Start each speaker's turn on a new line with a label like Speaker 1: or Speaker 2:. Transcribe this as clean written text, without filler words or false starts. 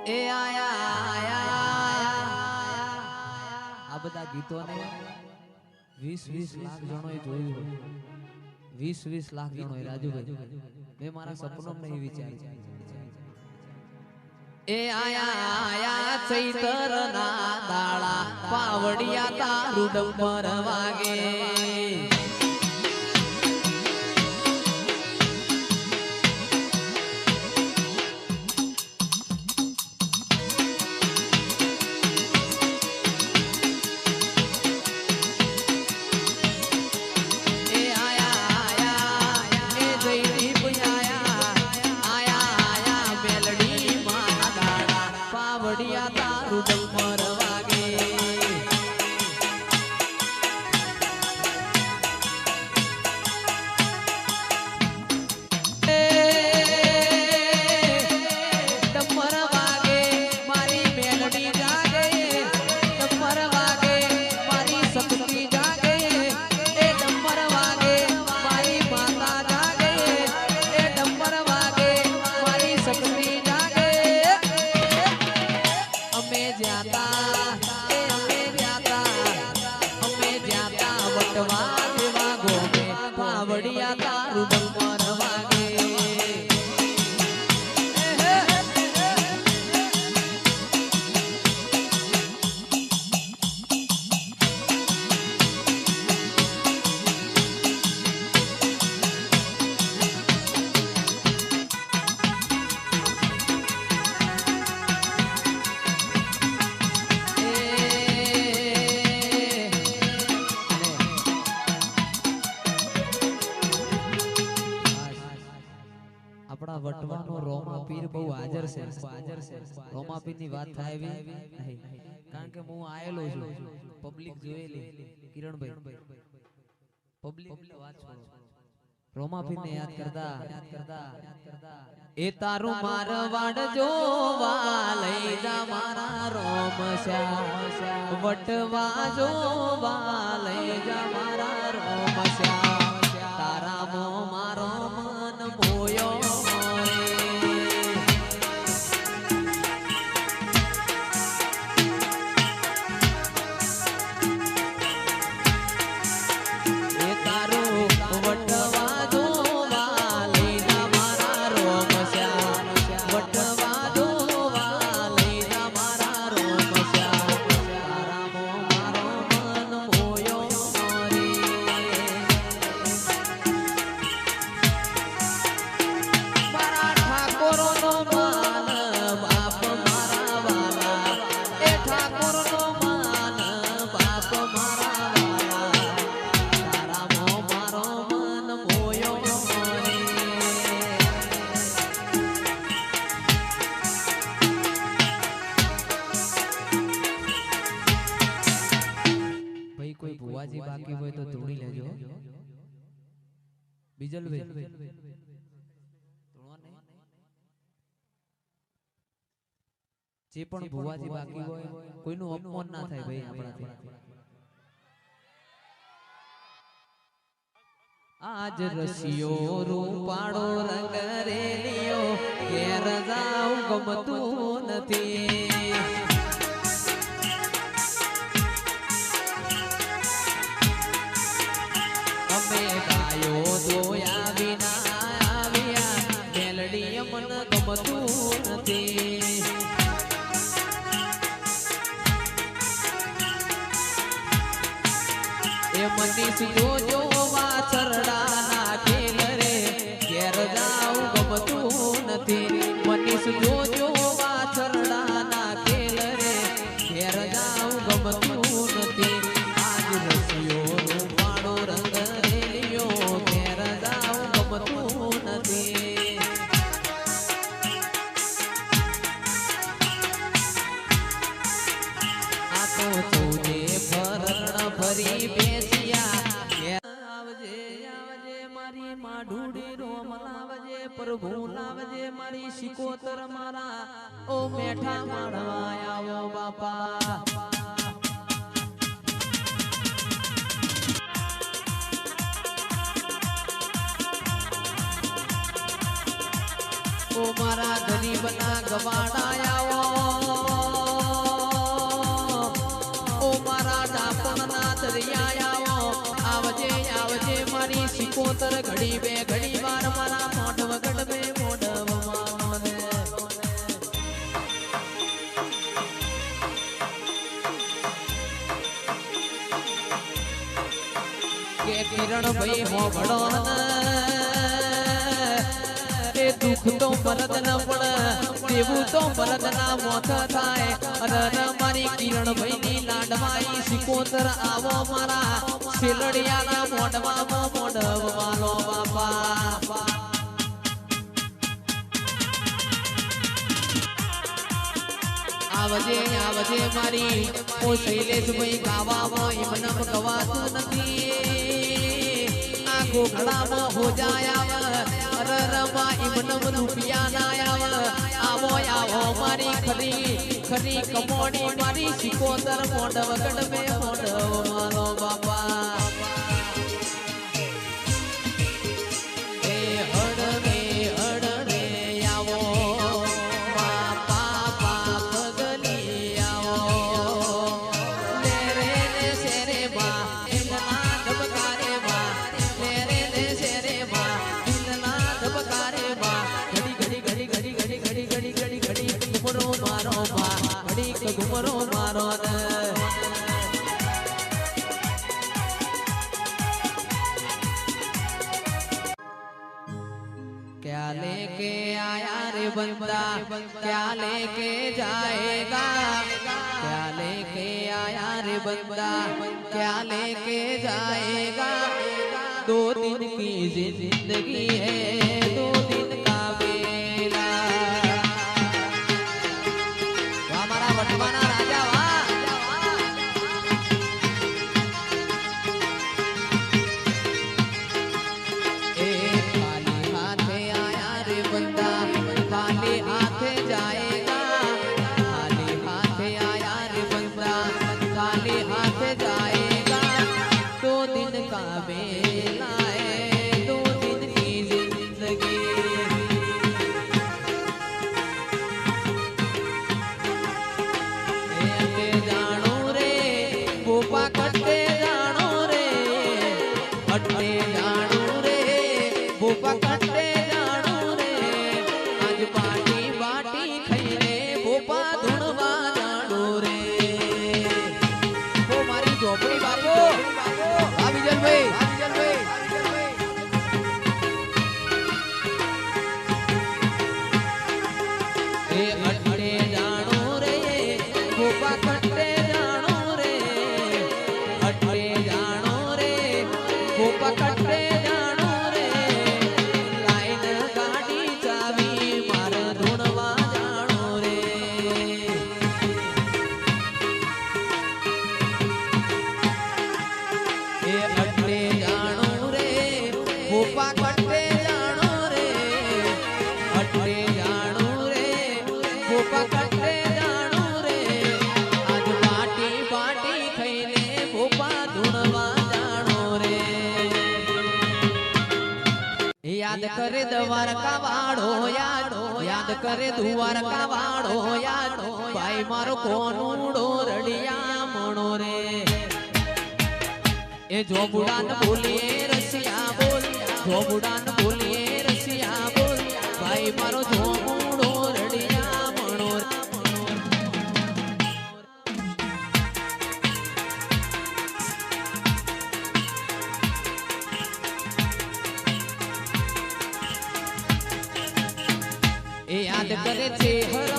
Speaker 1: એ આયા આ બધા ગીતોને 20-20 લાખ જણોએ જોયું, 20-20 લાખ જણોએ રાજુભાઈ મેં મારા સપનોમાં નહીં વિચાર્યું. એ આયા ચૈતરના દાડા પાવડિયા તારું ડંબર વાગે. આપણા વટવાનો રોમા પીર બહુ હાજર છે. રોમા પીર ની વાત થાય એવી નહીં, કારણ કે હું આયેલો છું, પબ્લિક જોયેલી. કિરણભાઈ પબ્લિક વાત છોડો, રોમા પીર ને યાદ કરતા એ તારું મારવાડ જોવા લઈ જા મારા રોમશ્યા, વટવા જોવા લઈ જા મારા રોમશ્યા, તારા મો મારો મન મોયો. બાકી હોય તો ધૂણી લેજો બીજલભાઈ. જે પણ ભુવાજી બાકી હોય કોઈનું અપમાન ના થાય ભાઈ આપણાથી. આજ રસિયો રૂપાળો રંગ રેલિયો ઘેર જાઉં ગમતું નથી. અમે ગાયો દોયા વિના આવ્યા મેલડી મન ગમતું નથી. એ મનીષ જોજો વાછરડા નાખેલ રે ઘેર જાઉં ગમતું નથી. મનીષ જોજો વાછરડા નાખેલ રે ઘેર જાઉં ગમતું નથી. આજ રસિયો રૂપાળો રંગ રેલિયો ઘેર જાઉં ગમતું નથી. આ તો ચૌદે ભરણ ફરી પ્રભુ લાવજે મારી શિકોતર મારા ઓ મેઠા માળવા આવો બાપા. ઓ મારા ગરીબના ગવાડા આવો. મારી સિકોતર ઘડી બે ઘડી વાર મારા મોઢવ ગડબે મોઢવ માને કે કિરણ ભાઈ હો ભડો એ દુઃખ તો મરદ ન પણ દેવું તો મરદ ના મોત થાય અને મારી કિરણ ભાઈ ની લાડવાઈ સિકોતર આવો મારા શેલડિયાના મોઢવામાં મોઢવ માલો બાપા આવજે આવજે મારી ઓ શૈલેષ ભાઈ ગાવામાં એમનમ ગવાતું નથી આ ગોખડામાં હો જાય રરવા એમનમ રૂપિયા ના આવો આવો મારી ખરી ખરી કમોડી મારી સિકોતર મોઢવ ગડબે મોઢવ મારો બાપા घुमरो मारो क्या लेके आया रे बंदा क्या लेके जाएगा क्या लेके आया रे बंदा क्या लेके जाएगा 2 दिन की जिंदगी है 2 दिन का बेला हमारा वटवाना राजा वाह खाली हाथे आया रे बंदा खाली हाथे जाएगा खाली हाथे आया रे बंदा खाली हाथे जाएगा 2 दिन का बेला है 2 दिन की जिंदगी कट्टे जानो रे भूपा कट्टे जानो रे आज बाटी बाटी खैले भूपा धुणवा जानो रे वो मारी झोपड़ी बापू अभिजन भाई ए अट्टे जानो रे भूपा कट्टे पकड़ते जानो रे लाइन गाड़ी चावी मार ढूंढवा जानो रे ए अट्टे जानो रे वो पकड़ते जानो रे अट्टे जानो रे वो पकड़ते जानो रे आज बाटी बाटी खैले भूपा ढूंढवा याद करे द्वारका वाड़ो याद करे द्वारका वाड़ो याद भाई मारो कोनूड़ो रड़िया मणो रे ए जो बुड़ान बोलिए रसिया बोल जो बुड़ान बोलिए रसिया बोल भाई मारो जो बूढ़ो रड़िया मणो याद करे थे हर